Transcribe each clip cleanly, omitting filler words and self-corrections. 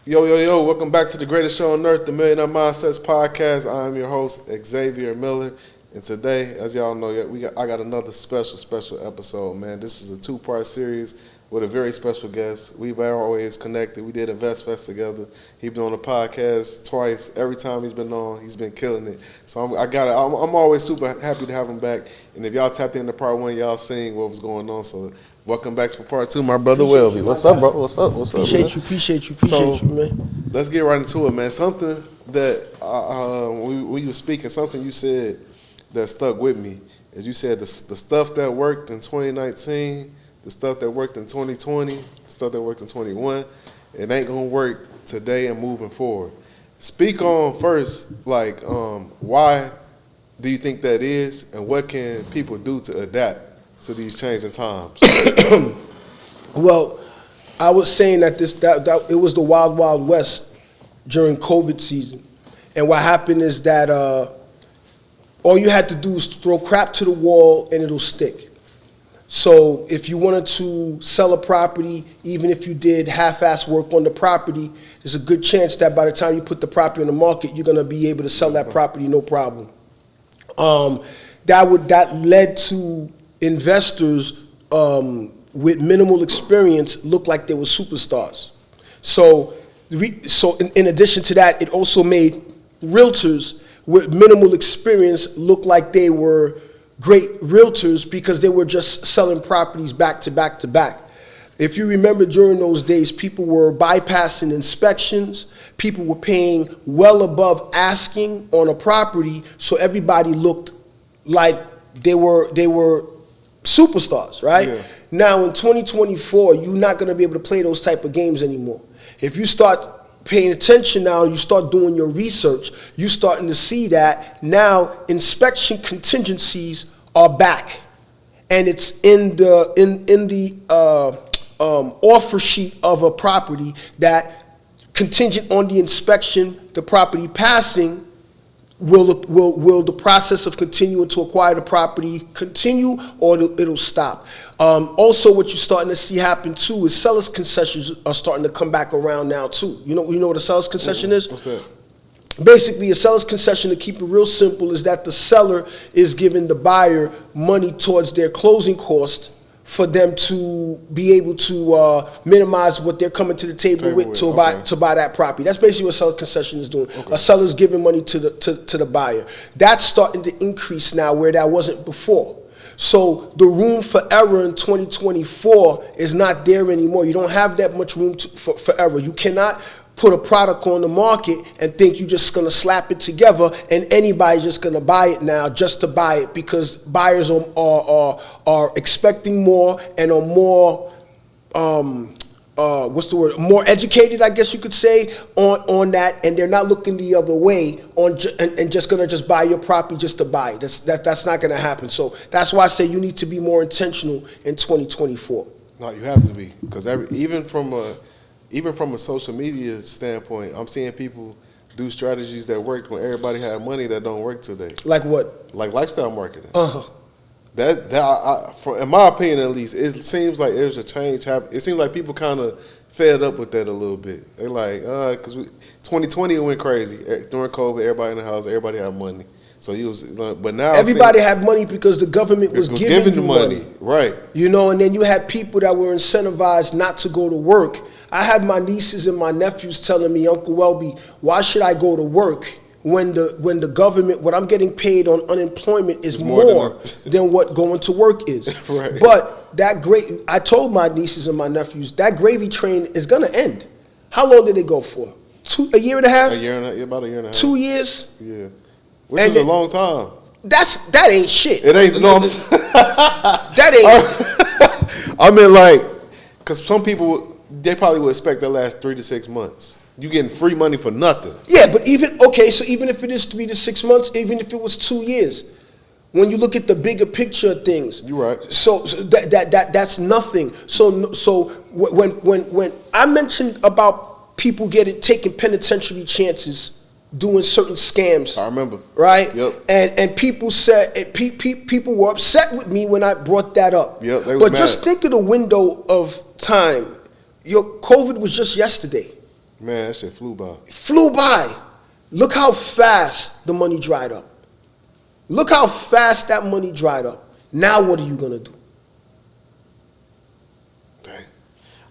Yo, welcome back to the greatest show on earth, the Millionaire Mindsets Podcast. I am your host, Xavier Miller, and today, as y'all know, I got another special episode, man. This is a two-part series with a very special guest. We've always connected. We did a Vest Fest together. He's been on the podcast twice. Every time he's been on, he's been killing it. So I'm always super happy to have him back. And if y'all tapped into part one, y'all seen what was going on. So welcome back for part two, my brother Welby. What's up, bro? What's up? Appreciate you, man. Let's get right into it, man. Something that when you were speaking, something you said that stuck with me is you said the stuff that worked in 2019, the stuff that worked in 2020, the stuff that worked in 21, it ain't gonna work today and moving forward. Speak on first, why do you think that is, and what can people do to adapt to these changing times? Well, I was saying that it was the wild, wild west during COVID season. And what happened is that all you had to do is throw crap to the wall and it'll stick. So if you wanted to sell a property, even if you did half-ass work on the property, there's a good chance that by the time you put the property on the market, you're going to be able to sell that property no problem. That led to investors with minimal experience look like they were superstars. So in addition to that, it also made realtors with minimal experience look like they were great realtors because they were just selling properties back to back to back. If you remember during those days, people were bypassing inspections. People were paying well above asking on a property, so everybody looked like they were superstars, right? Yeah. Now in 2024, you're not going to be able to play those type of games anymore. If you start paying attention now, you start doing your research, you're starting to see that now inspection contingencies are back, and it's in the offer sheet of a property that contingent on the inspection, the property passing. Will the process of continuing to acquire the property continue, or it'll stop? Also, what you're starting to see happen too is sellers' concessions are starting to come back around now too. You know what a seller's concession is? What's that? Basically, a seller's concession, to keep it real simple, is that the seller is giving the buyer money towards their closing cost for them to be able to minimize what they're coming to the table with to buy that property. That's basically what seller concession is doing. Okay. A seller's giving money to the buyer. That's starting to increase now where that wasn't before. So the room for error in 2024 is not there anymore. You don't have that much room for error. You cannot put a product on the market and think you're just going to slap it together and anybody's just going to buy it now just to buy it, because buyers are expecting more and are more more educated, I guess you could say, on that, and they're not looking the other way and just going to just buy your property just to buy it. That's not going to happen. So that's why I say you need to be more intentional in 2024. No, you have to be, because even from a social media standpoint, I'm seeing people do strategies that worked when everybody had money that don't work today. Like what? Like lifestyle marketing. Uh-huh. In my opinion at least, it seems like there's a change happening. It seems like people kind of fed up with that a little bit. They're like, because 2020 went crazy. During COVID, everybody in the house, everybody had money. But now everybody had money because the government was giving you money. Right. You know, and then you had people that were incentivized not to go to work. I had my nieces and my nephews telling me, Uncle Welby, why should I go to work when the government, what I'm getting paid on unemployment is more than what going to work is. Right. But I told my nieces and my nephews, that gravy train is going to end. How long did it go for? A year and a half? About a year and a half. 2 years? Yeah. Which is a long time. That ain't shit. It ain't, no. That ain't. I mean, because some people, they probably would expect that last 3 to 6 months. You getting free money for nothing. Yeah, but even if it is 3 to 6 months, even if it was 2 years, when you look at the bigger picture of things, you're right. So that's nothing. So when I mentioned about people taking penitentiary chances, doing certain scams. I remember. Right? Yep. And people said people were upset with me when I brought that up. Yep. But just think of the window of time. Your COVID was just yesterday. Man, that shit flew by. Flew by. Look how fast the money dried up. Look how fast that money dried up. Now what are you gonna do? Dang.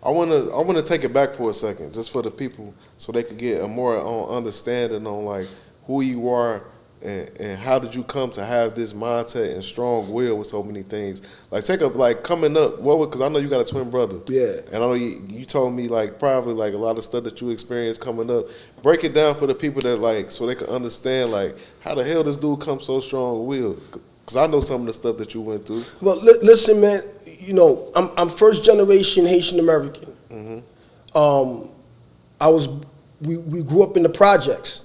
I wanna take it back for a second, just for the people, so they could get a more understanding on like who you are and how did you come to have this mindset and strong will with so many things. Like take up like coming up, because I know you got a twin brother. Yeah. And I know you told me like probably like a lot of stuff that you experienced coming up. Break it down for the people that like so they can understand like how the hell this dude comes so strong will. Because I know some of the stuff that you went through. Well, listen, man. You know, I'm first generation Haitian American. Mm-hmm. We grew up in the projects.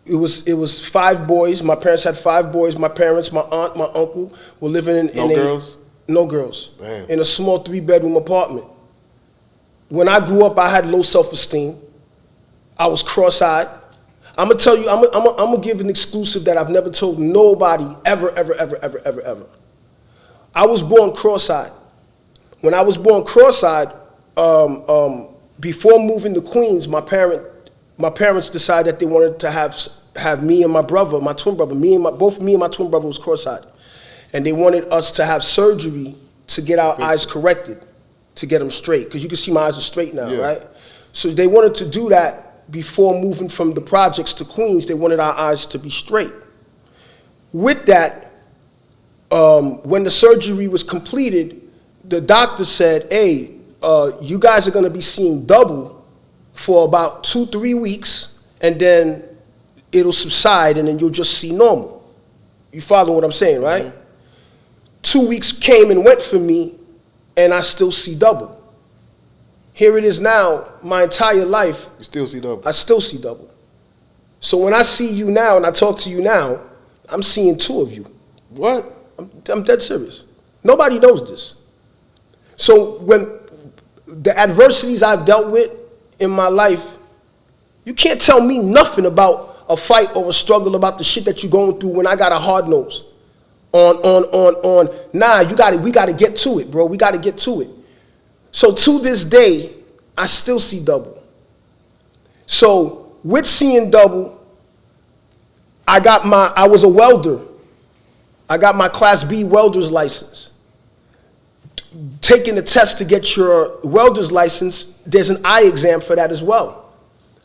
It was 5 boys. My parents had 5 boys. My parents, my aunt, my uncle were living in girls? No girls. Damn. In a small 3-bedroom apartment. When I grew up, I had low self-esteem. I was cross-eyed. I'm gonna tell you, I'm gonna give an exclusive that I've never told nobody ever. I was born cross-eyed. When I was born cross-eyed, before moving to Queens, my parents decided that they wanted to have me and my brother, my twin brother, both me and my twin brother was cross-eyed. And they wanted us to have surgery to get our eyes corrected, to get them straight. Because you can see my eyes are straight now, right? So they wanted to do that before moving from the projects to Queens. They wanted our eyes to be straight. With that, when the surgery was completed, the doctor said, hey, you guys are going to be seeing double for about 2-3 weeks, and then it'll subside, and then you'll just see normal. You follow what I'm saying, right? Mm-hmm. 2 weeks came and went for me, and I still see double. Here it is now, my entire life. You still see double? I still see double. So when I see you now and I talk to you now, I'm seeing 2 of you. What? I'm dead serious. Nobody knows this. So when the adversities I've dealt with in my life, you can't tell me nothing about a fight or a struggle about the shit that you're going through when I got a hard nose. Nah, we gotta get to it, bro. We gotta get to it. So to this day, I still see double. So with seeing double, I was a welder. I got my Class B welder's license. Taking the test to get your welder's license, there's an eye exam for that as well.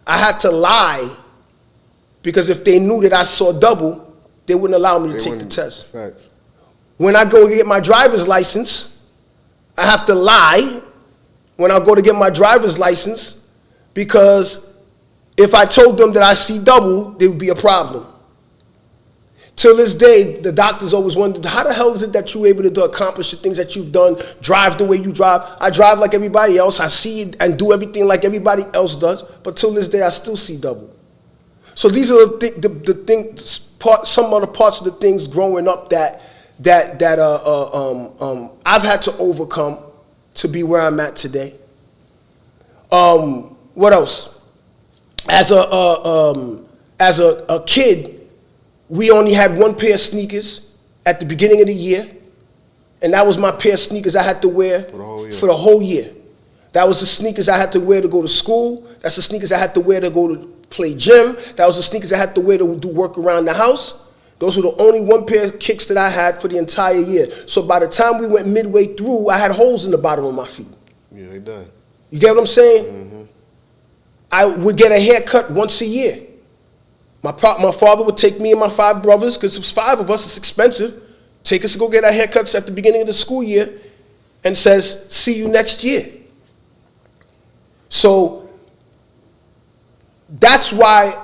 I had to lie because if they knew that I saw double, they wouldn't allow me to take the test. Facts. When I go to get my driver's license, I have to lie when I go to get my driver's license because if I told them that I see double, there would be a problem. Till this day, the doctors always wondered, how the hell is it that you're able to accomplish the things that you've done, drive the way you drive? I drive like everybody else. I see it and do everything like everybody else does. But till this day, I still see double. So these are the things, some of the parts of the things growing up that I've had to overcome to be where I'm at today. What else? As a kid, we only had 1 pair of sneakers at the beginning of the year, and that was my pair of sneakers I had to wear for the whole year. That was the sneakers I had to wear to go to school. That's the sneakers I had to wear to go to play gym. That was the sneakers I had to wear to do work around the house. Those were the only 1 pair of kicks that I had for the entire year. So by the time we went midway through, I had holes in the bottom of my feet. Yeah, they done. You get what I'm saying? Mm-hmm. I would get a haircut once a year. My father would take me and my 5 brothers, because there's 5 of us, it's expensive, take us to go get our haircuts at the beginning of the school year and says, see you next year. So that's why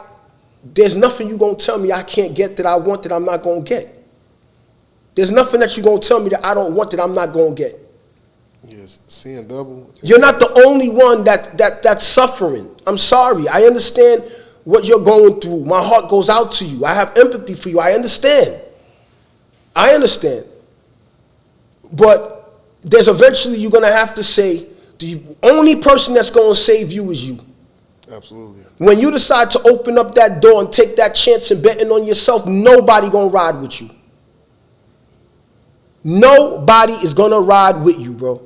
there's nothing you're going to tell me I can't get that I want that I'm not going to get. There's nothing that you're going to tell me that I don't want that I'm not going to get. Yes, seeing double. You're not the only one that's suffering. I'm sorry. I understand what you're going through. My heart goes out to you. I have empathy for you. I understand. But there's eventually you're going to have to say, the only person that's going to save you is you. Absolutely. When you decide to open up that door and take that chance and betting on yourself, nobody going to ride with you. Nobody is going to ride with you, bro.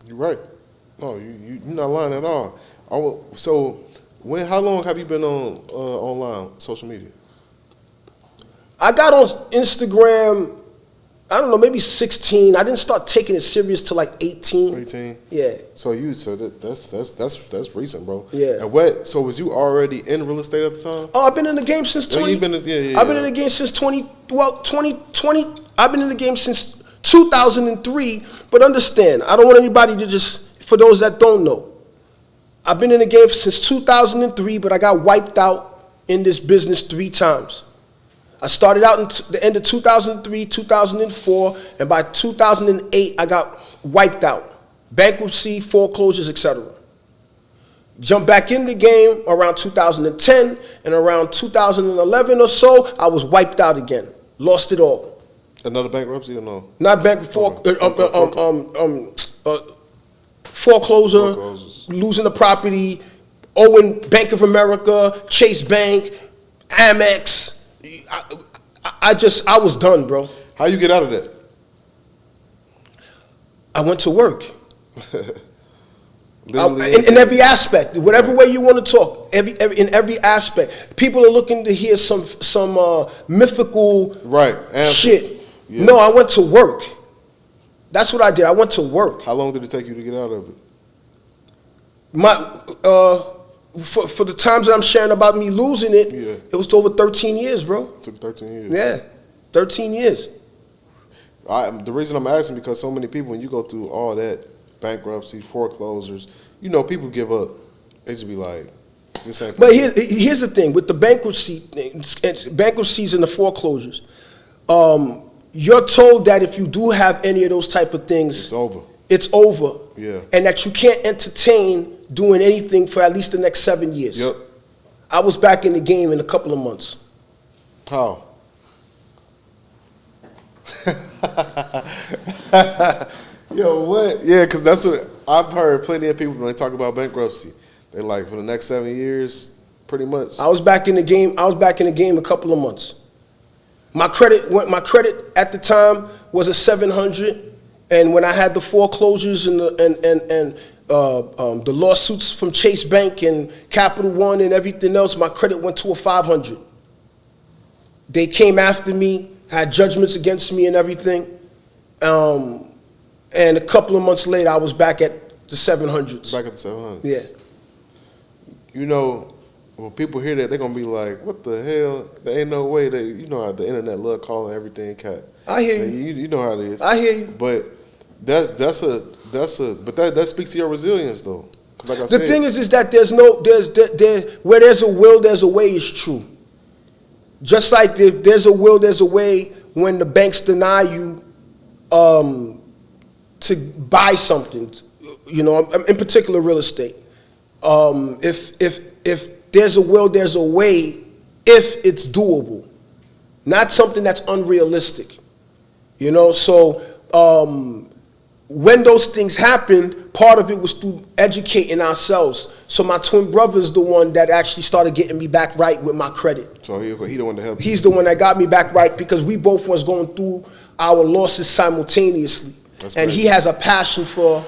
You're right. No, you're not lying at all. So, how long have you been on online social media? I got on Instagram, I don't know, maybe 16. I didn't start taking it serious till like 18. 18. Yeah. So that's recent, bro. Yeah. And so was you already in real estate at the time? Oh, I've been in the game since 20. I've been in the game since 2020. I've been in the game since 2003. But understand, I don't want anybody to just, for those that don't know, I've been in the game since 2003, but I got wiped out in this business 3 times. I started out in the end of 2003, 2004, and by 2008, I got wiped out. Bankruptcy, foreclosures, etc. Jumped back in the game around 2010, and around 2011 or so, I was wiped out again. Lost it all. Another bankruptcy or no? Not foreclosure, losing the property, owing Bank of America, Chase Bank, Amex. I was done, bro. How you get out of that? I went to work. In every aspect, whatever way you want to talk, in every aspect. People are looking to hear some mythical shit. Yeah. No, I went to work. That's what I did. I went to work. How long did it take you to get out of it? For the times that I'm sharing about me losing it, it was over 13 years, bro. It took 13 years. Yeah, 13 years. The reason I'm asking because so many people, when you go through all that, bankruptcy, foreclosures, people give up. They just be like, this ain't. But here's the thing with the bankruptcies and the foreclosures. You're told that if you do have any of those type of things, it's over. It's over. Yeah. And that you can't entertain doing anything for at least the next 7 years. Yep. I was back in the game in a couple of months. How? Yo, what? Yeah, because that's what I've heard plenty of people when they talk about bankruptcy. They like for the next 7 years, pretty much. I was back in the game. A couple of months. My credit at the time was a 700, and when I had the foreclosures and the lawsuits from Chase Bank and Capital One and everything else, my credit went to a 500. They came after me, had judgments against me and everything, and a couple of months later, I was back at the 700s. Back at the 700s. Yeah. When people hear that, they're gonna be like, "What the hell? There ain't no way they." How the internet love calling everything cat. I hear you. You know how it is. I hear you. But that speaks to your resilience, though. Like I said, the thing is that where there's a will, there's a way is true. Just like if there's a will, there's a way when the banks deny you to buy something. In particular, real estate. If there's a will, there's a way if it's doable. Not something that's unrealistic. So when those things happened, part of it was through educating ourselves. So my twin brother is the one that actually started getting me back right with my credit. So he the one to help you. He's the one that got me back right because we both was going through our losses simultaneously. That's and great. He has a passion for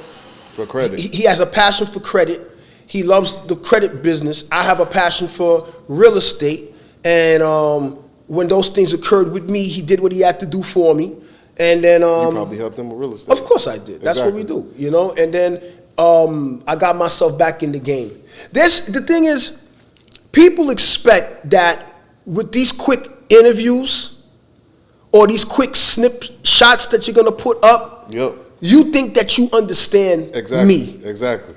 credit. He has a passion for credit. He loves the credit business. I have a passion for real estate. And when those things occurred with me, he did what he had to do for me. And then you probably helped them with real estate. Of course I did. That's what we do, And then I got myself back in the game. The thing is, people expect that with these quick interviews or these quick shots that you're gonna put up, you think that you understand me. Exactly.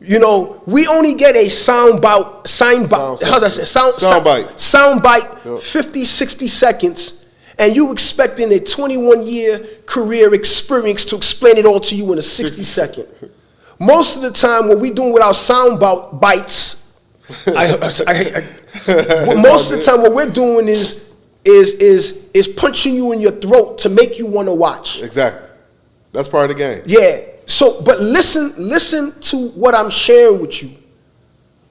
We only get a sound bite, sound bite, 50, 60 seconds, and you expecting a 21-year career experience to explain it all to you in a 60-second. Most of the time, what we doing with our sound bites, most of the time, what we're doing is punching you in your throat to make you want to watch. Exactly. That's part of the game. Yeah. So, but listen to what I'm sharing with you.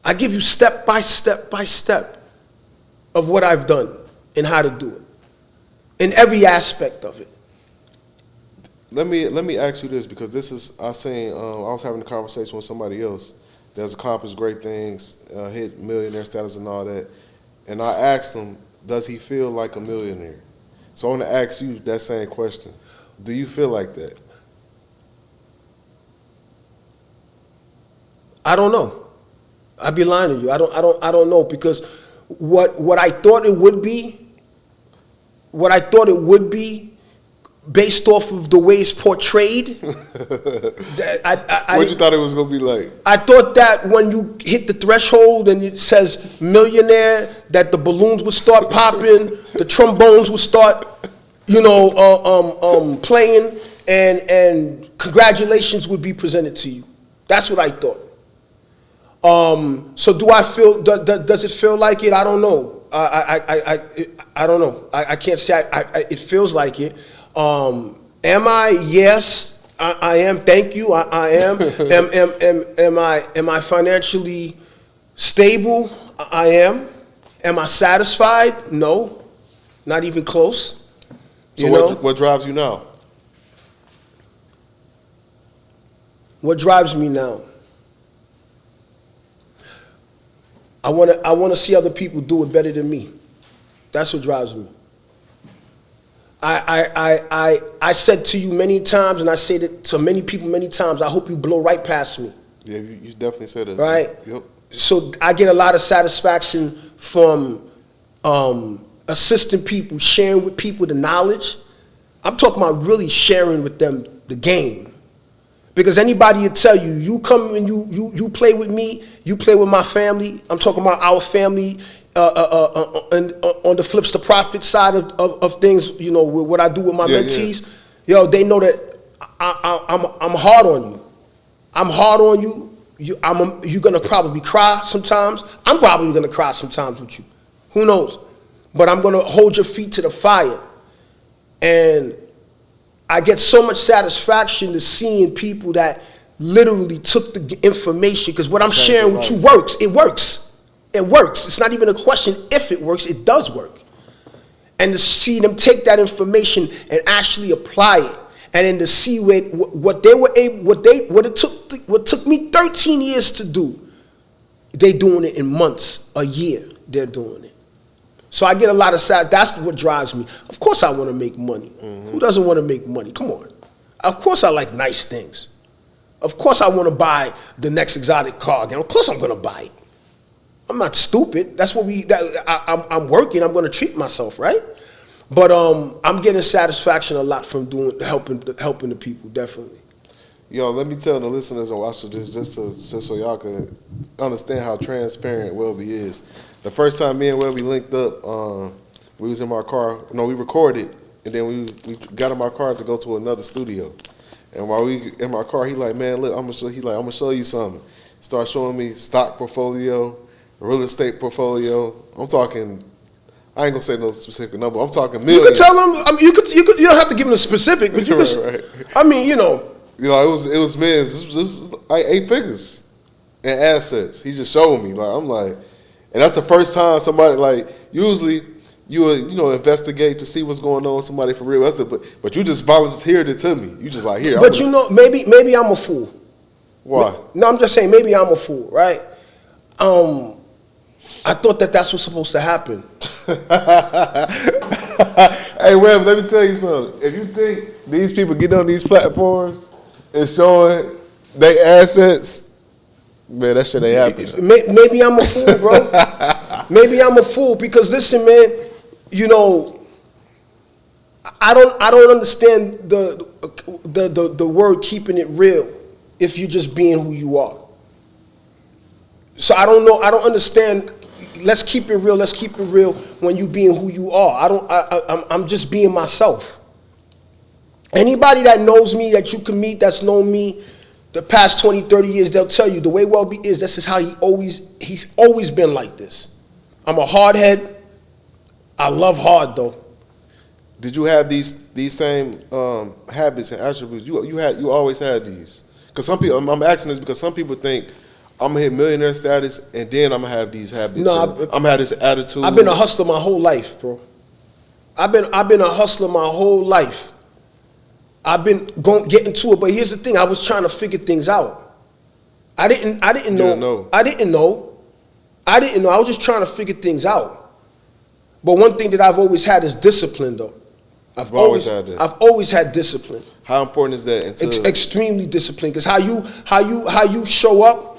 I give you step by step of what I've done and how to do it. In every aspect of it. let me ask you this, because this is I was having a conversation with somebody else that's accomplished great things, hit millionaire status and all that, and I asked him, does he feel like a millionaire? So I want to ask you that same question. Do you feel like that? I don't know. I'd be lying to you. I don't know, because what I thought it would be, based off of the way it's portrayed. What you thought it was gonna be like? I thought that when you hit the threshold and it says millionaire, that the balloons would start popping, the trombones would start, playing, and congratulations would be presented to you. That's what I thought. So do I feel? Does it feel like it? I don't know. I don't know. I can't say. It feels like it. Am I? Yes, I am. Thank you. I am. Am I financially stable? I am. Am I satisfied? No, not even close. So what drives you now? What drives me now? I want to see other people do it better than me. That's what drives me. I said to you many times, and I say it to many people many times, I hope you blow right past me. Yeah, you definitely said that. Right? Yep. So I get a lot of satisfaction from assisting people, sharing with people the knowledge. I'm talking about really sharing with them the game. Because anybody will tell you, you come and you play with me, you play with my family. I'm talking about our family, and on the flips to profit side of things, with what I do with my mentees. Yeah. They know that I'm hard on you. I'm hard on you. You're gonna probably cry sometimes. I'm probably gonna cry sometimes with you. Who knows? But I'm gonna hold your feet to the fire. And I get so much satisfaction to seeing people that literally took the information, because what I'm sharing with you works. It works. It works. It's not even a question if it works. It does work. And to see them take that information and actually apply it, and then to see what took me 13 years to do, they doing it in months, a year. They're doing it. So I get a lot of that's what drives me. Of course I want to make money. Mm-hmm. Who doesn't want to make money? Come on. Of course I like nice things. Of course I want to buy the next exotic car again. Of course I'm going to buy it. I'm not stupid. That's what I'm working. I'm going to treat myself, right? But I'm getting satisfaction a lot from helping the people, definitely. Yo, let me tell the listeners and watchers this just so y'all can understand how transparent Welby is. The first time me and Welby linked up, we was in my car. No, we recorded, and then we got in my car to go to another studio. And while we in my car, he like, man, look, I'm gonna show you something. Start showing me stock portfolio, real estate portfolio. I'm talking, I ain't gonna say no specific number. I'm talking millions. You could tell him. I mean, you don't have to give him a specific, but you could. Right. I mean, it was man, this was like 8 figures in assets. He just showed me, like, I'm like, and that's the first time somebody, like, usually you would, investigate to see what's going on with somebody for real. But you just volunteered it to me. You just like, here. But maybe I'm a fool. Why? No, I'm just saying, maybe I'm a fool, right? I thought that's what's supposed to happen. Hey, Web, let me tell you something. If you think these people get on these platforms and showing their assets, man, that shit ain't happening. Maybe I'm a fool, bro. Maybe I'm a fool because, listen, man, I don't understand the word keeping it real if you're just being who you are. So I don't know. I don't understand. Let's keep it real. Let's keep it real when you being who you are. I'm just being myself. Anybody that knows me, that you can meet, that's known me the past 20, 30 years, they'll tell you the way Welby is, this is how he's always been like this. I'm a hard head. I love hard though. Did you have these same habits and attributes? You always had these? Because some people, I'm asking this because some people think I'm gonna hit millionaire status and then I'm gonna have these habits. No, I'm gonna have this attitude. I've been a hustler my whole life, bro. I've been a hustler my whole life. I've been getting to it, but here's the thing: I was trying to figure things out. I didn't know. I didn't know. I was just trying to figure things out. But one thing that I've always had is discipline, though. I've always had discipline. How important is that? Extremely disciplined, because how you show up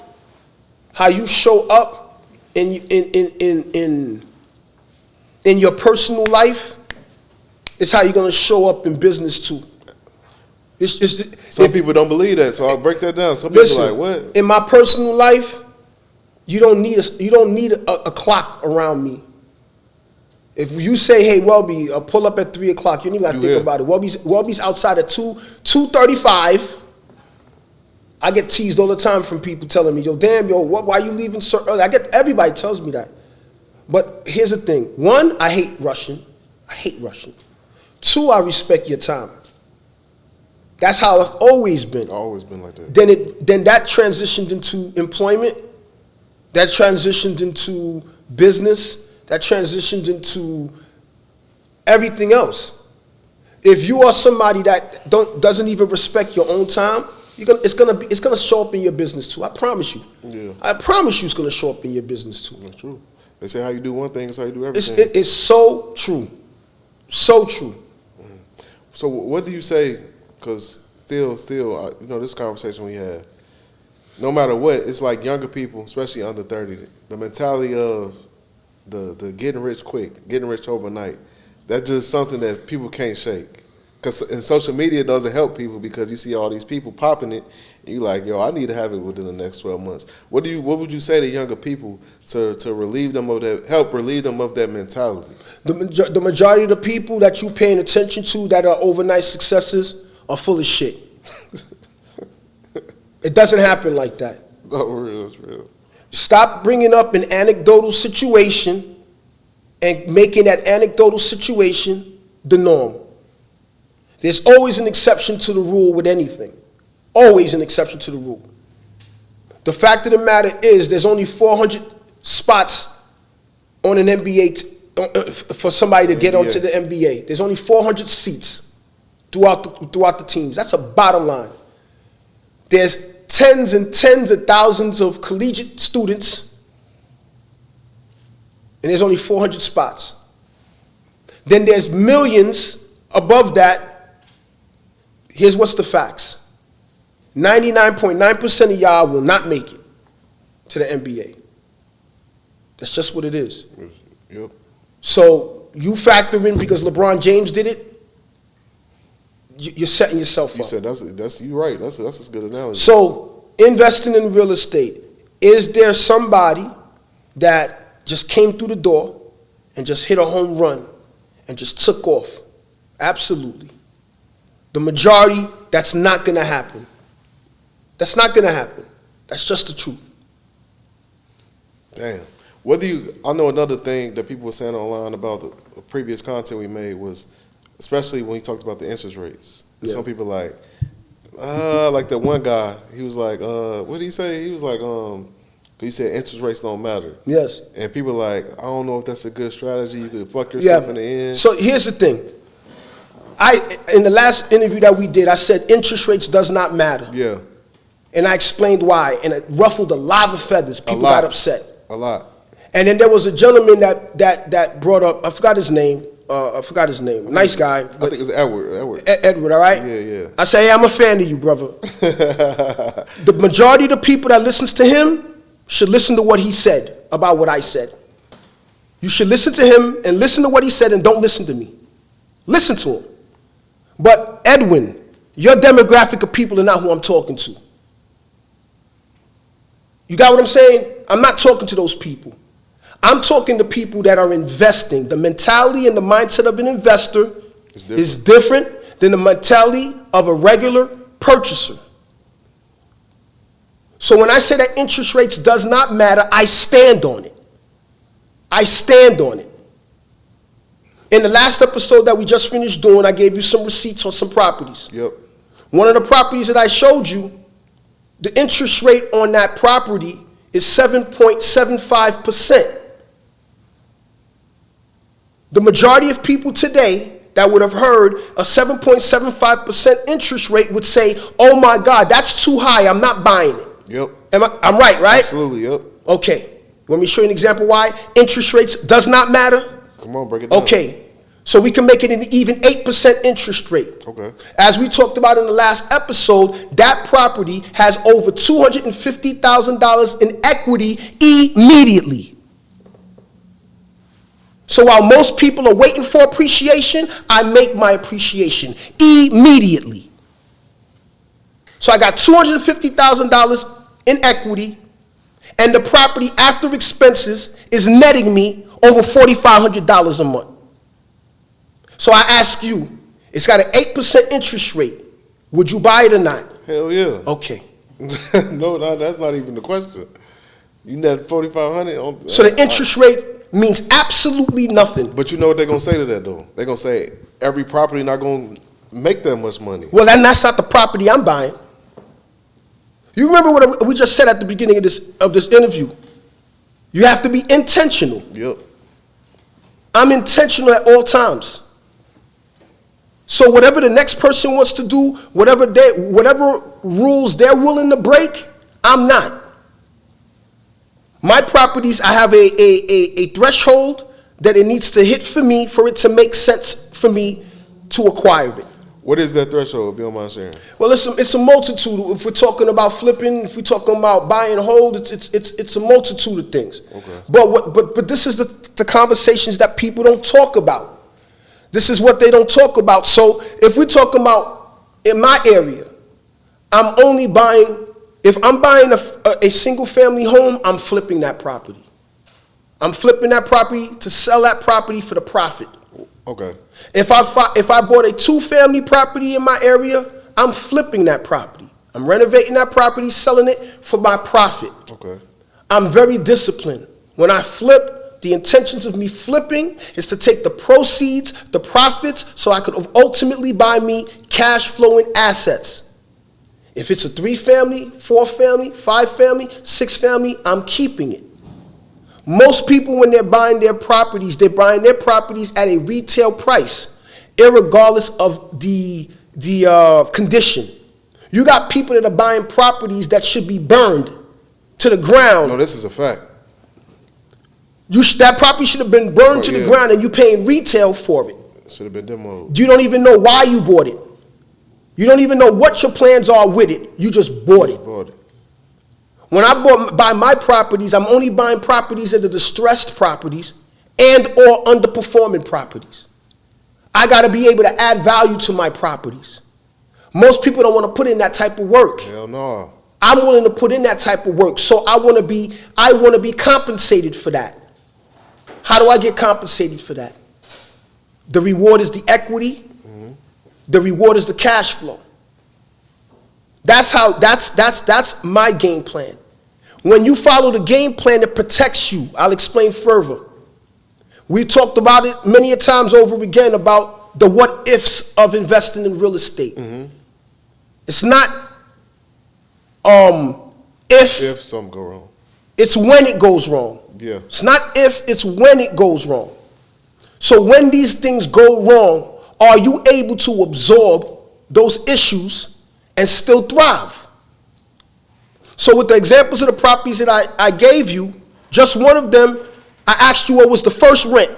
in your personal life is how you're gonna show up in business too. Some people don't believe that, so I'll break that down. Some people are like, what? In my personal life, you don't need a clock around me. If you say, hey, Welby, pull up at 3 o'clock, you don't even have to think about it. Welby's outside at 2:35. I get teased all the time from people telling me, why you leaving so early? Everybody tells me that. But here's the thing. One, I hate rushing. Two, I respect your time. That's how I've always been. Always been like that. Then that transitioned into employment. That transitioned into business. That transitioned into everything else. If you are somebody that doesn't even respect your own time, it's gonna show up in your business too. I promise you. Yeah. I promise you, it's gonna show up in your business too. That's true. They say how you do one thing is how you do everything. It's so true, so true. So what do you say? Because still, this conversation we have, no matter what, it's like younger people, especially under 30, the mentality of the getting rich quick, getting rich overnight, that's just something that people can't shake. Because social media doesn't help people, because you see all these people popping it, and you're like, I need to have it within the next 12 months. What would you say to younger people to relieve them of that, help relieve them of that mentality? The majority of the people that you paying attention to that are overnight successes are full of shit. It doesn't happen like that. Oh, real, it's real. Stop bringing up an anecdotal situation and making that anecdotal situation the norm. There's always an exception to the rule with anything. Always an exception to the rule. The fact of the matter is there's only 400 spots on an NBA for somebody to get onto the NBA. There's only 400 seats throughout the teams. That's a bottom line. There's tens and tens of thousands of collegiate students, and there's only 400 spots. Then there's millions above that. Here's what's the facts. 99.9% of y'all will not make it to the NBA. That's just what it is. Yep. So you factor in because LeBron James did it, you're setting yourself up. You said that's you're right. That's a good analogy. So investing in real estate, is there somebody that just came through the door and just hit a home run and just took off? Absolutely. The majority, that's not going to happen. That's not going to happen. That's just the truth. Damn. I know another thing that people were saying online about the previous content we made was, especially when he talked about the interest rates. Yeah. Some people like that one guy, he was like, what did he say? He was like, he said interest rates don't matter. Yes. And people like, I don't know if that's a good strategy. You could fuck yourself in the end. So here's the thing. In the last interview that we did, I said interest rates does not matter. Yeah. And I explained why, and it ruffled a lot of feathers. People got upset. A lot. And then there was a gentleman that brought up, I forgot his name. Nice guy. I think it's Edward. Edward, all right? Yeah. I say, hey, I'm a fan of you, brother. The majority of the people that listens to him should listen to what he said about what I said. You should listen to him and listen to what he said and don't listen to me. Listen to him. But Edwin, your demographic of people are not who I'm talking to. You got what I'm saying? I'm not talking to those people. I'm talking to people that are investing. The mentality and the mindset of an investor is different than the mentality of a regular purchaser. So when I say that interest rates does not matter, I stand on it. I stand on it. In the last episode that we just finished doing, I gave you some receipts on some properties. Yep. One of the properties that I showed you, the interest rate on that property is 7.75%. The majority of people today that would have heard a 7.75% interest rate would say, oh my God, that's too high, I'm not buying it. Yep. I'm right, right? Absolutely, yep. Okay. Let me show you an example why interest rates does not matter. Come on, break it down. Okay. So we can make it an even 8% interest rate. Okay. As we talked about in the last episode, that property has over $250,000 in equity immediately. So while most people are waiting for appreciation, I make my appreciation immediately. So I got $250,000 in equity, and the property after expenses is netting me over $4,500 a month. So I ask you, it's got an 8% interest rate. Would you buy it or not? Hell yeah. Okay. No, that's not even the question. You net 4,500 on. So the interest rate means absolutely nothing. But you know what they're gonna say to that though? They're gonna say every property not gonna make that much money. Well, then that's not the property I'm buying. You remember what we just said at the beginning of this interview? You have to be intentional. Yep. I'm intentional at all times. So whatever the next person wants to do, whatever rules they're willing to break, I'm not. My properties, I have a threshold that it needs to hit for me for it to make sense for me to acquire it. What is that threshold, if you don't mind sharing? Well, it's a multitude. If we're talking about flipping, if we're talking about buy and hold, it's a multitude of things. Okay. But this is the conversations that people don't talk about. This is what they don't talk about. So if we're talking about in my area, I'm only buying, if I'm buying a single family home, I'm flipping that property. I'm flipping that property to sell that property for the profit. Okay. If I bought a two-family property in my area, I'm flipping that property. I'm renovating that property, selling it for my profit. Okay. I'm very disciplined. When I flip, the intentions of me flipping is to take the proceeds, the profits, so I could ultimately buy me cash flowing assets. If it's a 3-family, 4-family, 5-family, 6-family, I'm keeping it. Most people, when they're buying their properties, they're buying their properties at a retail price, irregardless of the condition. You got people that are buying properties that should be burned to the ground. No, this is a fact. That property should have been burned to the ground, and you paying retail for it. Should have been demoed. You don't even know why you bought it. You don't even know what your plans are with it. You just bought it. When I buy my properties, I'm only buying properties that are distressed properties and or underperforming properties. I got to be able to add value to my properties. Most people don't want to put in that type of work. Hell no. I'm willing to put in that type of work, so I want to be compensated for that. How do I get compensated for that? The reward is the equity. Mm-hmm. The reward is the cash flow. That's my game plan. When you follow the game plan, it protects you. I'll explain further. We talked about it many a times over again about the what ifs of investing in real estate. Mm-hmm. It's not if something go wrong. It's when it goes wrong. Yeah. It's not if, it's when it goes wrong. So when these things go wrong, are you able to absorb those issues and still thrive? So with the examples of the properties that I gave you, just one of them, I asked you what was the first rent.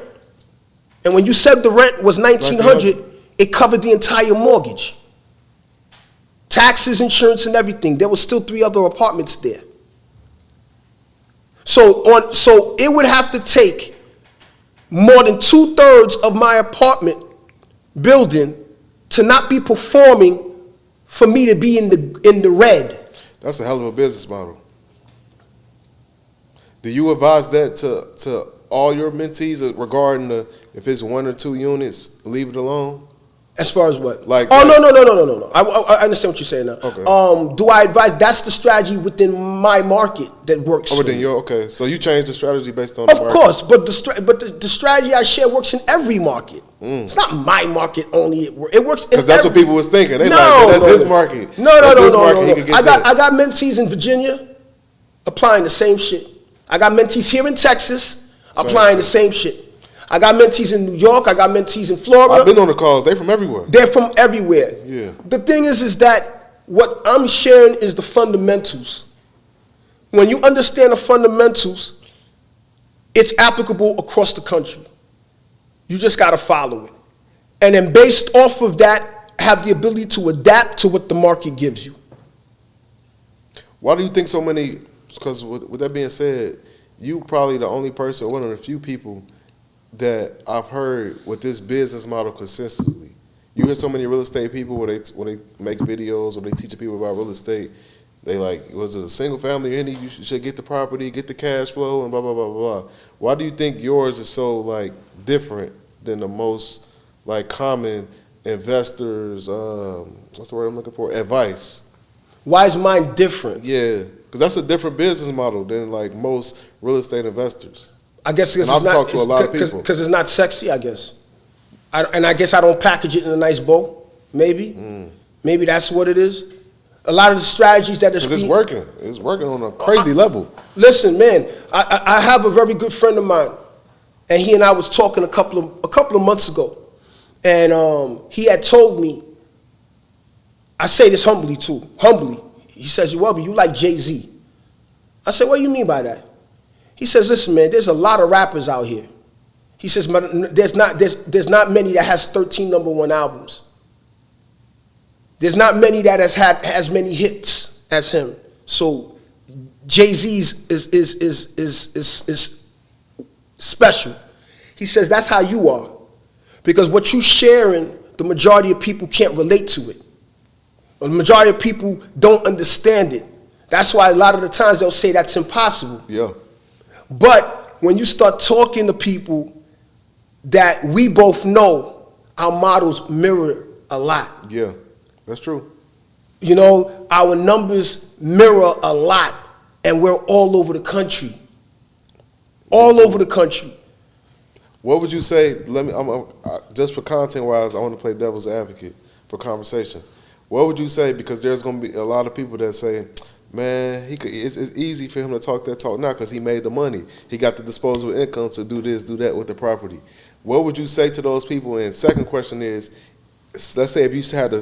And when you said the rent was $1,900, it covered the entire mortgage. Taxes, insurance, and everything. There was still 3 other apartments there. So it would have to take more than 2/3 of my apartment building to not be performing for me to be in the red. That's a hell of a business model. Do you advise that to all your mentees regarding if it's 1 or 2 units, leave it alone? As far as what? No. I understand what you're saying now. Okay. Do I advise? That's the strategy within my market that works. Oh, but then okay. So you changed the strategy based on. Of course, but the strategy I share works in every market. It's not my market only. It works because that's what people was thinking. They that's his market. No. I got mentees in Virginia applying the same shit. I got mentees here in Texas applying the same shit. I got mentees in New York. I got mentees in Florida. I've been on the calls. They're from everywhere. They're from everywhere. Yeah. The thing is that what I'm sharing is the fundamentals. When you understand the fundamentals, it's applicable across the country. You just got to follow it. And then based off of that, have the ability to adapt to what the market gives you. Why do you think so many, because with that being said, you probably the only person, one of the few people that I've heard with this business model consistently. You hear so many real estate people when they make videos or they teach people about real estate, they like, was it a single family or any, you should get the property, get the cash flow, and blah, blah, blah, blah. Why do you think yours is so like different than the most like common investors, what's the word I'm looking for, advice? Why is mine different? Yeah, because that's a different business model than like most real estate investors. I guess because I've talked to a lot of people. Because it's not sexy, I guess. And I guess I don't package it in a nice bow, maybe. Maybe that's what it is. A lot of the strategies that it's working. It's working on a crazy level. Listen, man, I have a very good friend of mine, and he and I was talking a couple of months ago, and he had told me, I say this humbly too, humbly. He says, Welby, you like Jay-Z. I said, what do you mean by that? He says, listen, man, there's a lot of rappers out here. He says, there's not many that has 13 #1 albums. There's not many that has had as many hits as him. So Jay-Z's is special. He says that's how you are, because what you sharing, the majority of people can't relate to it. The majority of people don't understand it. That's why a lot of the times they'll say that's impossible. Yeah. But when you start talking to people that we both know, our models mirror a lot. Yeah, that's true. You know, our numbers mirror a lot, and we're all over the country. All over the country. What would you say, just for content-wise, I want to play devil's advocate for conversation. What would you say, because there's going to be a lot of people that say, man, it's easy for him to talk that talk now because he made the money. He got the disposable income to do this, do that with the property. What would you say to those people? And second question is, let's say if you had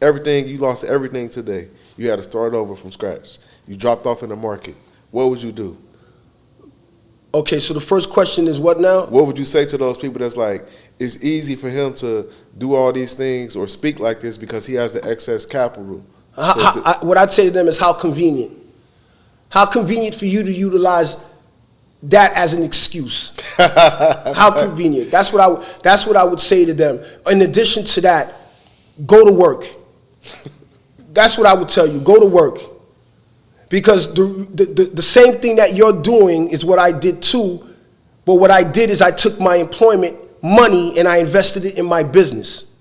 everything, you lost everything today. You had to start over from scratch. You dropped off in the market. What would you do? Okay, so the first question is what now? What would you say to those people that's like, it's easy for him to do all these things or speak like this because he has the excess capital? What I'd say to them is how convenient. How convenient for you to utilize that as an excuse. How convenient. That's what I would say to them. In addition to that, go to work. That's what I would tell you. Go to work. Because the same thing that you're doing is what I did too, but what I did is I took my employment money and I invested it in my business.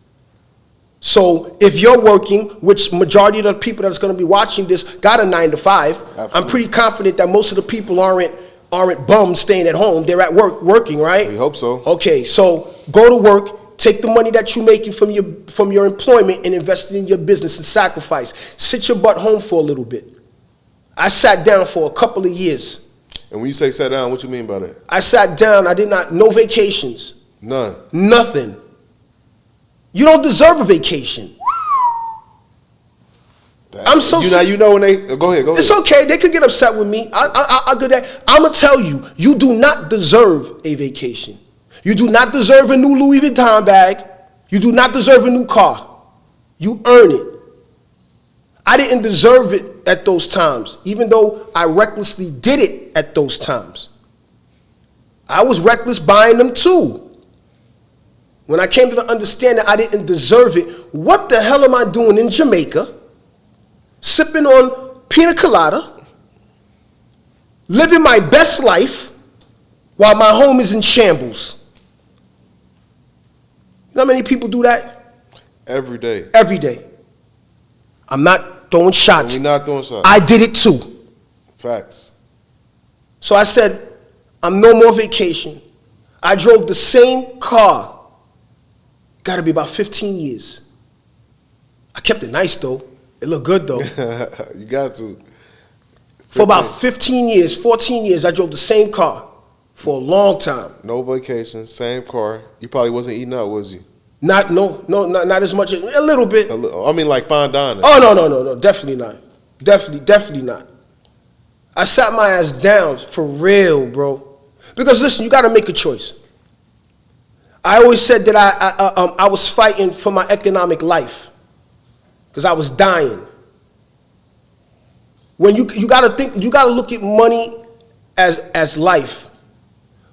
So if you're working, which majority of the people that's going to be watching this got a 9-to-5, absolutely. I'm pretty confident that most of the people aren't bums staying at home. They're at work working, right? We hope so. Okay, so go to work, take the money that you're making from your employment and invest it in your business and sacrifice. Sit your butt home for a little bit. I sat down for a couple of years. And when you say sat down, what you mean by that? I sat down. No vacations. None. Nothing. You don't deserve a vacation. I'm so you know when they go ahead. It's okay. They could get upset with me. I'm gonna tell you, you do not deserve a vacation. You do not deserve a new Louis Vuitton bag. You do not deserve a new car. You earn it. I didn't deserve it at those times, even though I recklessly did it at those times. I was reckless buying them too. When I came to the understanding I didn't deserve it, what the hell am I doing in Jamaica, sipping on pina colada, living my best life while my home is in shambles? You know how many people do that? Every day. Every day. I'm not throwing shots. We're not throwing shots. I did it too. Facts. So I said, I'm no more vacation. I drove the same car. Got to be about 15 years. I kept it nice though. It looked good though. You got to. 15. For about 15 years, 14 years, I drove the same car. for a long time. No vacation, same car. You probably wasn't eating out, was you? Not as much. A little bit. I mean, like fine dining. Oh no, definitely not. Definitely not. I sat my ass down for real, bro. Because listen, you got to make a choice. I always said that I was fighting for my economic life because I was dying. When you got to think, you got to look at money as life.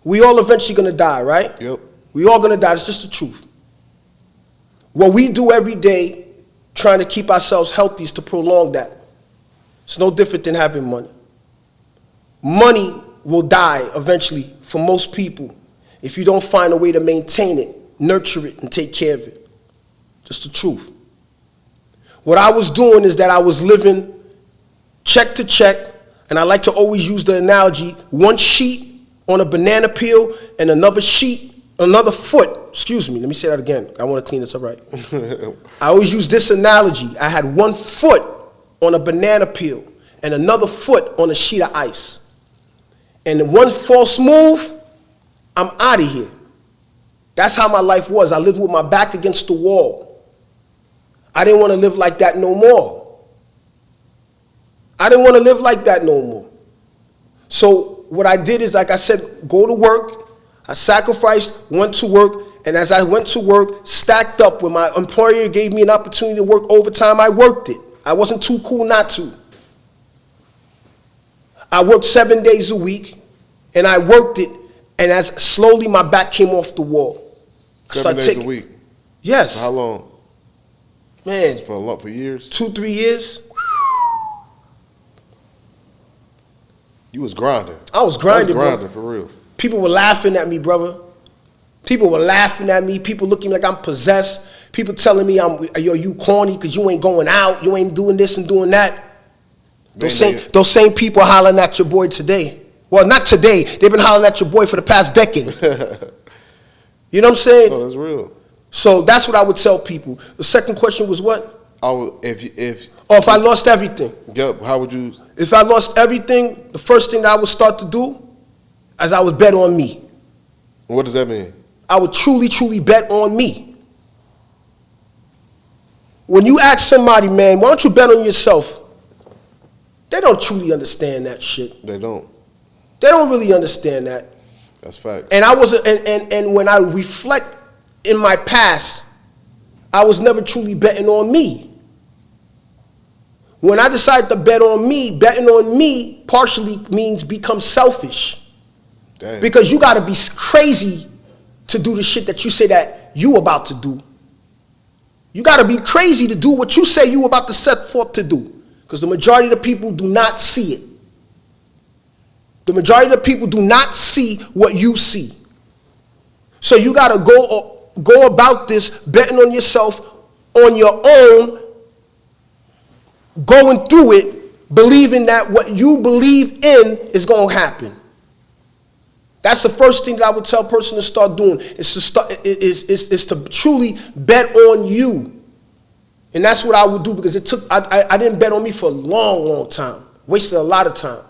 We all eventually gonna die, right? Yep. We all gonna die. It's just the truth. What we do every day, trying to keep ourselves healthy, is to prolong that. It's no different than having money. Money will die eventually for most people if you don't find a way to maintain it, nurture it, and take care of it. Just the truth. What I was doing is that I was living check to check, and I like to always use the analogy, one sheet on a banana peel and another foot, excuse me, let me say that again. I want to clean this up right. I always use this analogy. I had one foot on a banana peel and another foot on a sheet of ice. And in one false move, I'm out of here. That's how my life was. I lived with my back against the wall. I didn't want to live like that no more. So what I did is, like I said, go to work. I sacrificed, went to work, and as I went to work, stacked up. When my employer gave me an opportunity to work overtime, I worked it. I wasn't too cool not to. I worked 7 days a week, and I worked it, and as slowly my back came off the wall. 7 days a week? Yes. How long? Man. For years? 2-3 years. You was grinding. I was grinding, bro. For real. People were laughing at me, brother. People were laughing at me. People looking like I'm possessed. People telling me, you corny because you ain't going out. You ain't doing this and doing that. Those same people hollering at your boy today. Well, not today. They've been hollering at your boy for the past decade. You know what I'm saying? No, that's real. So that's what I would tell people. The second question was what? If I lost everything. Yep. How would you? If I lost everything, the first thing that I would start to do is I would bet on me. What does that mean? I would truly bet on me. When you ask somebody, man, why don't you bet on yourself? They don't truly understand that shit. They don't. They don't really understand that. That's fact. And and when I reflect in my past, I was never truly betting on me. When I decided to bet on me, betting on me partially means become selfish. Damn. Because you got to be crazy to do the shit that you say that you about to do. You got to be crazy to do what you say you about to set forth to do. Because the majority of the people do not see it. The majority of the people do not see what you see. So you got to go about this betting on yourself on your own, going through it, believing that what you believe in is going to happen. That's the first thing that I would tell a person to start doing, is to truly bet on you. And that's what I would do, because I didn't bet on me for a long time. Wasted a lot of time.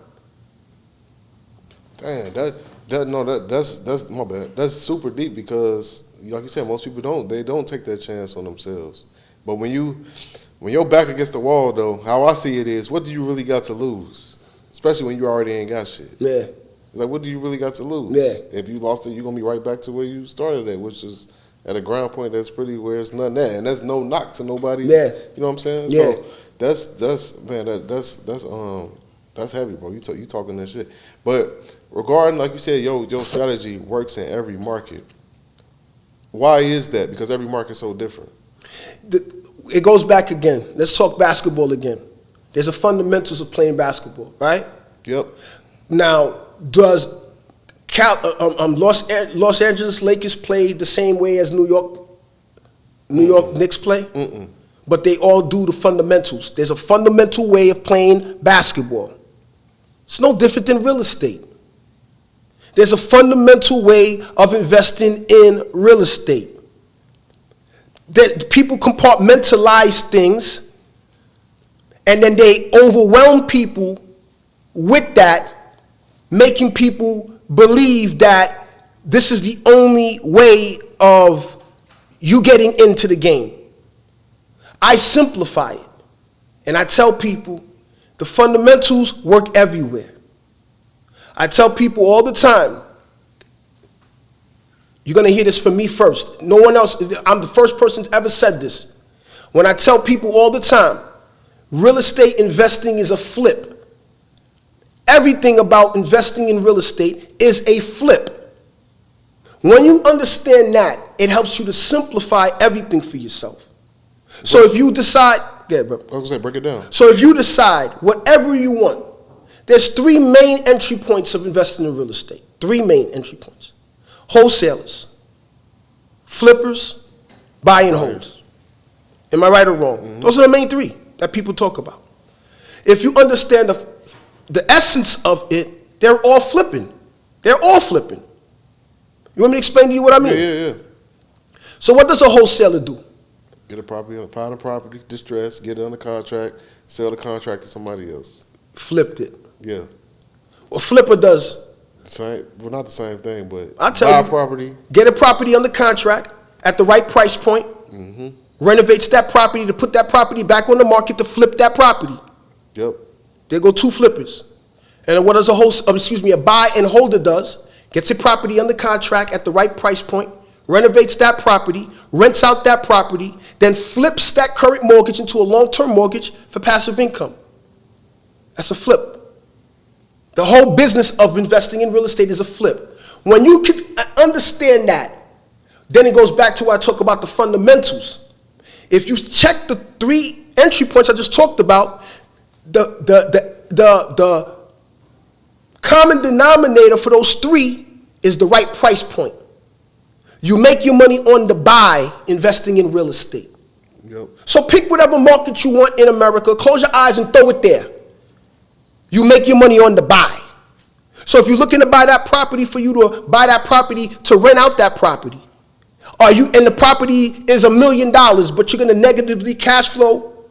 Damn, that's my bad. That's super deep, because like you said, most people don't take that chance on themselves. But when you're back against the wall, though, how I see it is, what do you really got to lose? Especially when you already ain't got shit. Yeah. It's like, what do you really got to lose? Yeah. If you lost it, you're going to be right back to where you started at, which is at a ground point that's pretty where it's nothing at. And that's no knock to nobody. Yeah. You know what I'm saying? Yeah. So that's heavy, bro. You talking that shit. But regarding, like you said, your strategy works in every market. Why is that? Because every market's so different. It goes back again. Let's talk basketball again. There's the fundamentals of playing basketball, right? Yep. Now, does Los Angeles Lakers play the same way as New York Knicks play? Mm-mm. But they all do the fundamentals. There's a fundamental way of playing basketball. It's no different than real estate. There's a fundamental way of investing in real estate. That people compartmentalize things, and then they overwhelm people with that, making people believe that this is the only way of you getting into the game. I simplify it. And I tell people the fundamentals work everywhere. I tell people all the time, you're going to hear this from me first. No one else, I'm the first person to ever said this. When I tell people all the time, real estate investing is a flip. Everything about investing in real estate is a flip. When you understand that, it helps you to simplify everything for yourself. So if you decide, yeah, bro. I was going to say, break it down. So if you decide whatever you want, there's three main entry points of investing in real estate. Three main entry points. Wholesalers, flippers, buy and hold. Am I right or wrong? Mm-hmm. Those are the main three that people talk about. If you understand the essence of it, they're all flipping. They're all flipping. You want me to explain to you what I mean? Yeah. So what does a wholesaler do? Get a property, find a property, distress, get it under contract, sell the contract to somebody else. Flipped it. Yeah. What flipper does? Same, well, not the same thing, but I tell buy you, a property. Get a property under contract at the right price point, renovates that property to put that property back on the market to flip that property. Yep. There go two flippers. And what does a buy and holder does? Gets a property under contract at the right price point, renovates that property, rents out that property, then flips that current mortgage into a long-term mortgage for passive income. That's a flip. The whole business of investing in real estate is a flip. When you can understand that, then it goes back to what I talk about the fundamentals. If you check the three entry points I just talked about, the common denominator for those three is the right price point. You make your money on the buy investing in real estate. Yep. So pick whatever market you want in America, close your eyes and throw it there. You make your money on the buy. So if you're looking to buy that property for you to buy that property to rent out that property, and the property is $1 million, but you're going to negatively cash flow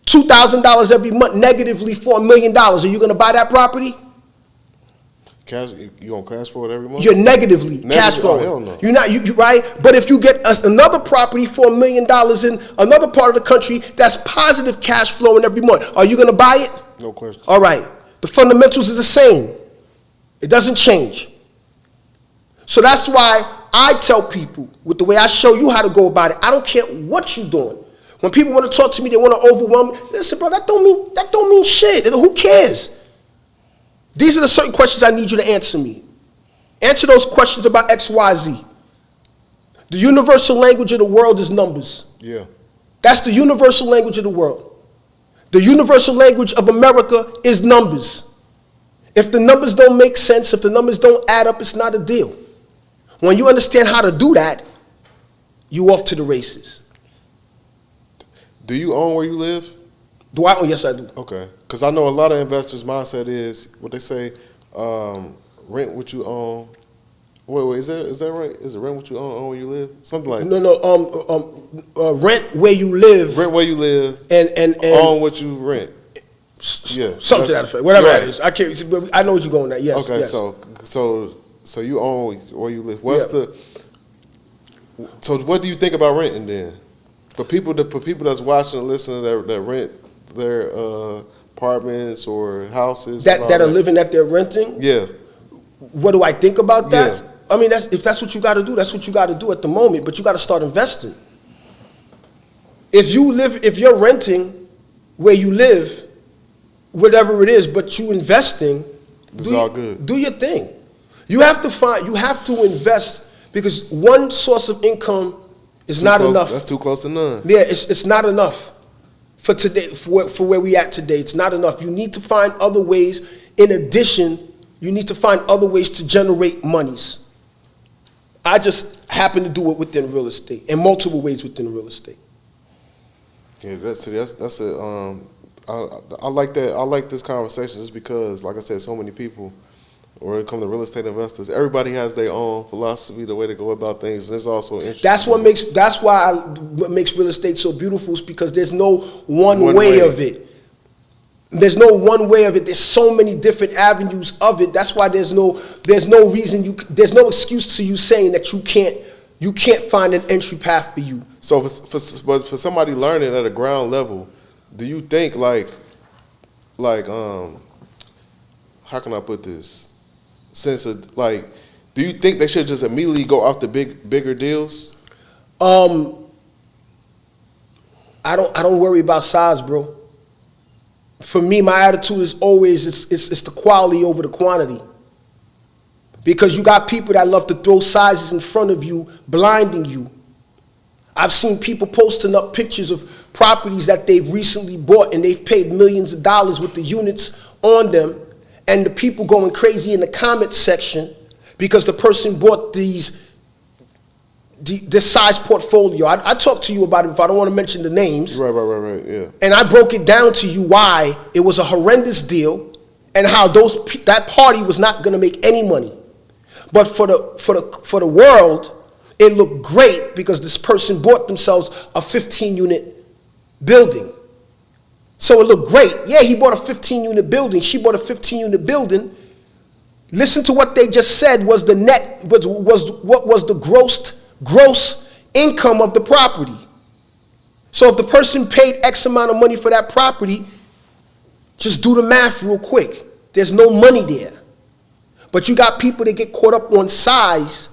$2,000 every month negatively for $1 million, are you going to buy that property? You gonna cash flow it every month? You're negatively cash flowing. Oh, hell no. You're not, you right? But if you get another property for $1 million in another part of the country that's positive cash flowing every month, are you going to buy it? No question. All right. The fundamentals is the same. It doesn't change. So that's why I tell people, with the way I show you how to go about it, I don't care what you're doing. When people want to talk to me, they want to overwhelm me. Listen, bro, that don't mean shit. Who cares? These are the certain questions I need you to answer me. Answer those questions about X, Y, Z. The universal language of the world is numbers. Yeah. That's the universal language of the world. The universal language of America is numbers. If the numbers don't make sense, if the numbers don't add up, it's not a deal. When you understand how to do that, you off to the races. Do you own where you live? Do I? Oh, yes, I do. Okay. Because I know a lot of investors' mindset is what they say, rent what you own. Wait, is that right? Is it rent what you own where you live? Something like that. No. Rent where you live. Rent where you live. And own what you rent. Yeah. Something to that effect. Whatever it is. I can't. I know what you're going at. Yes. Okay. Yes. So you own where you live. So what do you think about renting then? For people that's watching and listening that rent their apartments or houses that are living that they're renting. Yeah. What do I think about that? Yeah. I mean, if that's what you got to do, that's what you got to do at the moment. But you got to start investing. If you're renting where you live, whatever it is, but you investing, it's all good. Do your thing. You have to invest because one source of income is not enough. That's too close to none. Yeah, it's not enough for today, for where we at today. It's not enough. You need to find other ways. In addition, you need to find other ways to generate monies. I just happen to do it within real estate, in multiple ways within real estate. Yeah, that's it. I like that. I like this conversation just because, like I said, so many people, when it comes to real estate investors, everybody has their own philosophy, the way to go about things, and it's also interesting. That's what makes real estate so beautiful, is because there's no one way of it. There's no one way of it. There's so many different avenues of it. That's why there's no reason there's no excuse to you saying that you can't find an entry path for you. So for somebody learning at a ground level, do you think like how can I put this? Sense of like, do you think they should just immediately go after bigger deals? I don't worry about size, bro. For me, my attitude is always it's the quality over the quantity. Because you got people that love to throw sizes in front of you, blinding you. I've seen people posting up pictures of properties that they've recently bought and they've paid millions of dollars with the units on them, and the people going crazy in the comment section because the person bought this size portfolio. I talked to you about it, if I don't want to mention the names. Right, yeah. And I broke it down to you why it was a horrendous deal and how that party was not going to make any money. But for the world, it looked great because this person bought themselves a 15-unit building. So it looked great. Yeah, he bought a 15-unit building. She bought a 15-unit building. Listen to what they just said was the net, what was the gross income of the property. So if the person paid X amount of money for that property, just do the math real quick. There's no money there. But you got people that get caught up on size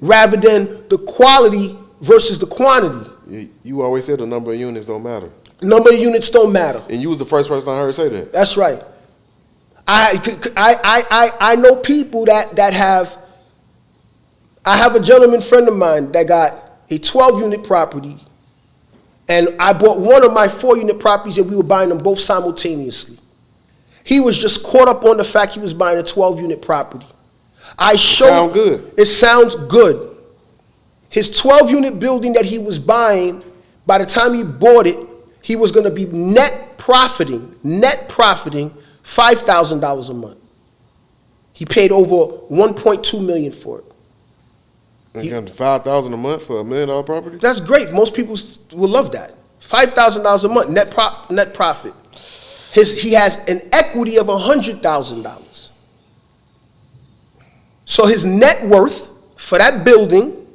rather than the quality versus the quantity. Yeah, you always said the number of units don't matter. Number of units don't matter. And you was the first person I heard say that. That's right. I know people that have. I have a gentleman friend of mine that got a 12-unit property, and I bought one of my 4-unit properties, and we were buying them both simultaneously. He was just caught up on the fact he was buying a 12-unit property. Sound good. It sounds good. His 12-unit building that he was buying, by the time he bought it, he was going to be net profiting $5,000 a month. He paid over $1.2 million for it. And $5,000 a month for $1 million property? That's great. Most people will love that. $5,000 a month net profit. He has an equity of $100,000. So his net worth for that building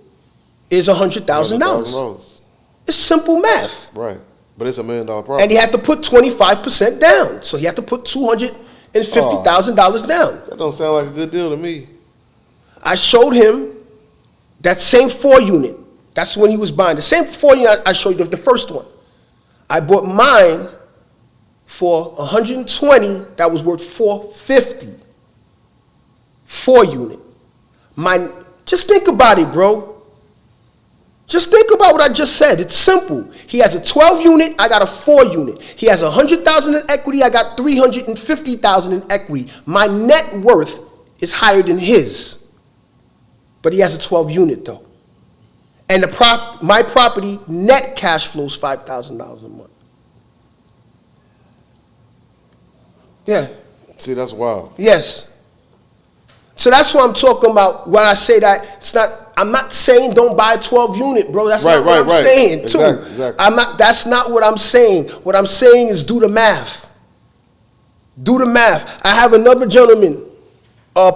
is $100,000. It's simple math. Right. But it's $1 million property. And he had to put 25% down. So he had to put $250,000 down. That don't sound like a good deal to me. I showed him that same 4-unit. That's when he was buying. The same 4-unit I showed you, the first one. I bought mine for $120,000 that was worth $450,000. 4-unit. Just think about it, bro. Just think about what I just said. It's simple. He has a 12-unit, I got a 4-unit. He has $100,000 in equity, I got $350,000 in equity. My net worth is higher than his. But he has a 12-unit though. And my property net cash flows $5,000 a month. Yeah. See, that's wild. Yes. So that's what I'm talking about when I say that I'm not saying don't buy a 12-unit, bro. That's not what I'm saying, too. Exactly. That's not what I'm saying. What I'm saying is do the math. Do the math. I have another gentleman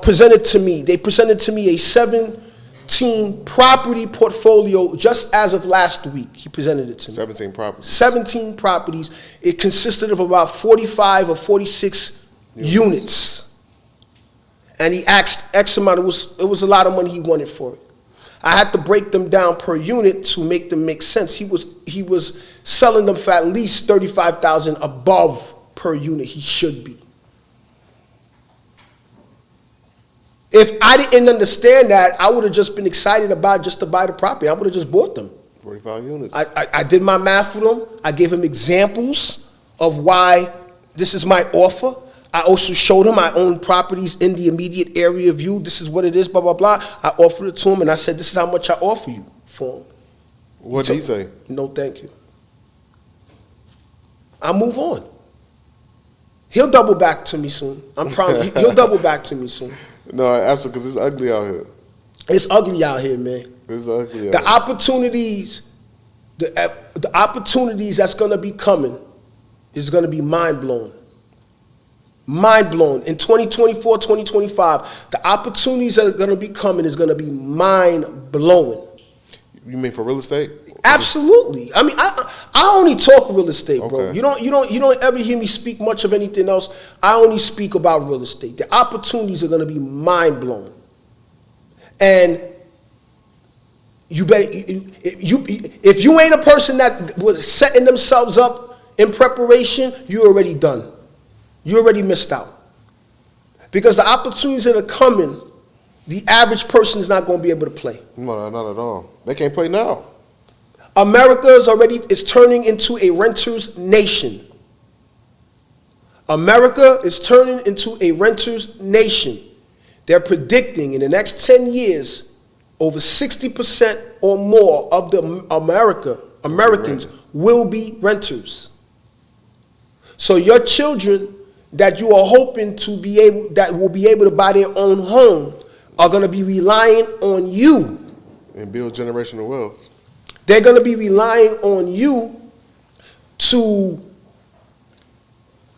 presented to me. They presented to me a 17 property portfolio just as of last week. He presented it to me. 17 properties. 17 properties. It consisted of about 45 or 46 units. And he asked X amount. It was a lot of money he wanted for it. I had to break them down per unit to make them make sense. He was selling them for at least $35,000 above per unit. He should be. If I didn't understand that, I would have just been excited about just to buy the property. I would have just bought them. 45 units. I did my math for them. I gave him examples of why this is my offer. I also showed him I own properties in the immediate area of you. This is what it is, blah, blah, blah. I offered it to him, and I said, this is how much I offer you for him. What did he say? No, thank you. I'll move on. He'll double back to me soon. I'm proud. He'll double back to me soon. No, absolutely, because it's ugly out here. It's ugly out here, man. It's ugly out here. The opportunities that's going to be coming is going to be mind-blowing. Mind blown. In 2024, 2025, the opportunities that are going to be coming is going to be mind blowing. You mean for real estate? Absolutely. I mean, I only talk real estate, bro. Okay. You don't ever hear me speak much of anything else. I only speak about real estate. The opportunities are going to be mind blowing, and you better if you ain't a person that was setting themselves up in preparation, you already done. You already missed out, because the opportunities that are coming, the average person is not going to be able to play. No, not at all. They can't play now. America is turning into a renter's nation. America is turning into a renter's nation. They're predicting in the next 10 years, over 60% or more of the Americans will be renters. So your children that you are hoping that will be able to buy their own home are going to be relying on you. And build generational wealth. They're going to be relying on you to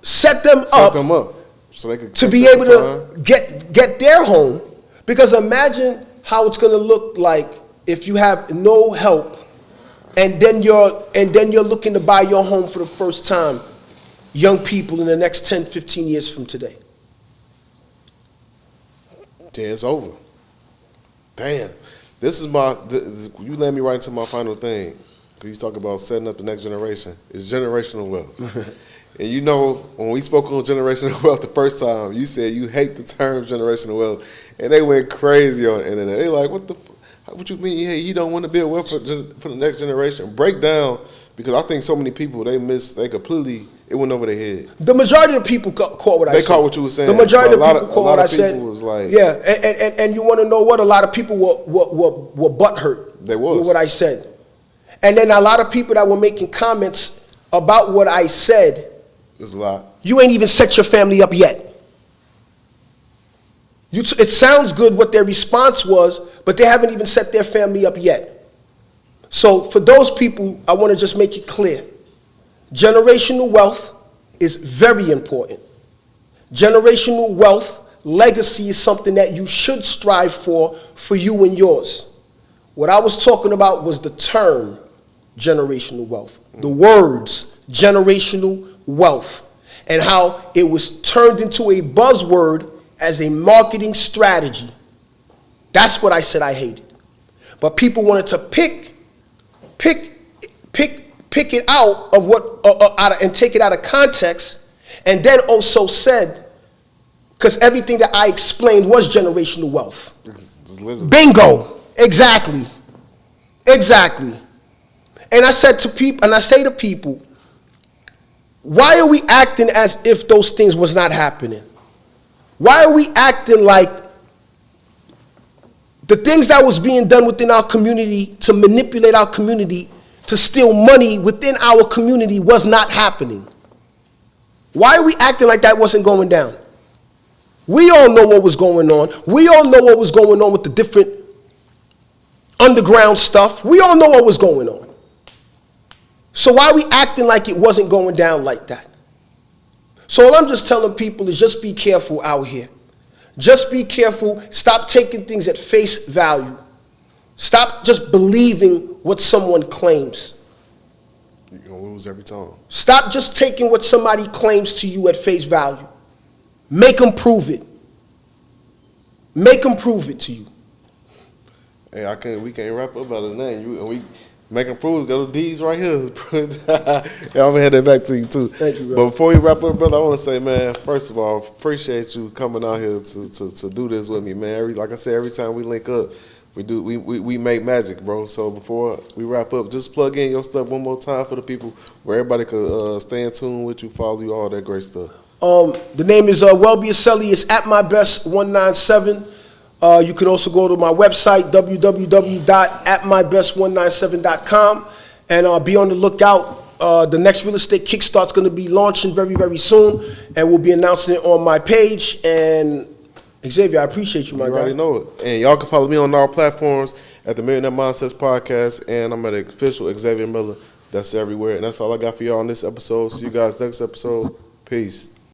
set them up so they could to be able to get their home. Because imagine how it's going to look like if you have no help, and then you're looking to buy your home for the first time, young people, in the next 10, 15 years from today. Then it's over. Damn. You led me right into my final thing. Because you talk about setting up the next generation. It's generational wealth. And you know, when we spoke on generational wealth the first time, you said you hate the term generational wealth. And they went crazy on the internet. They like, what you mean? Hey, you don't want to build wealth for the next generation? Break down, because I think so many people, it went over their head. The majority of people caught what I said. They caught what you were saying. The majority of people caught what I said. Was like, yeah, and you want to know what? A lot of people were butthurt. They was. With what I said. And then a lot of people that were making comments about what I said. There's a lot. You ain't even set your family up yet. It sounds good what their response was, but they haven't even set their family up yet. So for those people, I want to just make it clear. Generational wealth is very important. Generational wealth, legacy, is something that you should strive for you and yours. What I was talking about was the term generational wealth, the words generational wealth, and how it was turned into a buzzword as a marketing strategy. That's what I said I hated. But people wanted to pick it out of and take it out of context, and then also said, because everything that I explained was generational wealth. It's literally. Bingo. Exactly. And I said to people, and I say to people, why are we acting as if those things was not happening? Why are we acting like the things that was being done within our community to manipulate our community, to steal money within our community, was not happening? Why are we acting like that wasn't going down? We all know what was going on. We all know what was going on with the different underground stuff. We all know what was going on. So why are we acting like it wasn't going down like that? So all I'm just telling people is just be careful out here. Just be careful. Stop taking things at face value. Stop just believing what someone claims. You're going to lose every time. Stop just taking what somebody claims to you at face value. Make them prove it. Make them prove it to you. Hey, we can't wrap up about it now. We make them prove it. Got the D's right here. Yeah, I'm going to hand that back to you, too. Thank you, bro. But before we wrap up, brother, I want to say, man, first of all, appreciate you coming out here to do this with me, man. Like I said, every time we link up, we make magic, bro. So before we wrap up, just plug in your stuff one more time for the people where everybody could stay in tune with you, follow you, all that great stuff. The name is Welbys Habits. It's at my best 197. You can also go to my website, www.atmybest197.com, and be on the lookout. The next real estate kickstart's going to be launching very, very soon, and we'll be announcing it on my page. And Xavier, I appreciate you, my guy. You already know it. And y'all can follow me on all platforms at the Millionaire Mindsets Podcast, and I'm at the official Xavier Miller. That's everywhere. And that's all I got for y'all on this episode. See you guys next episode. Peace.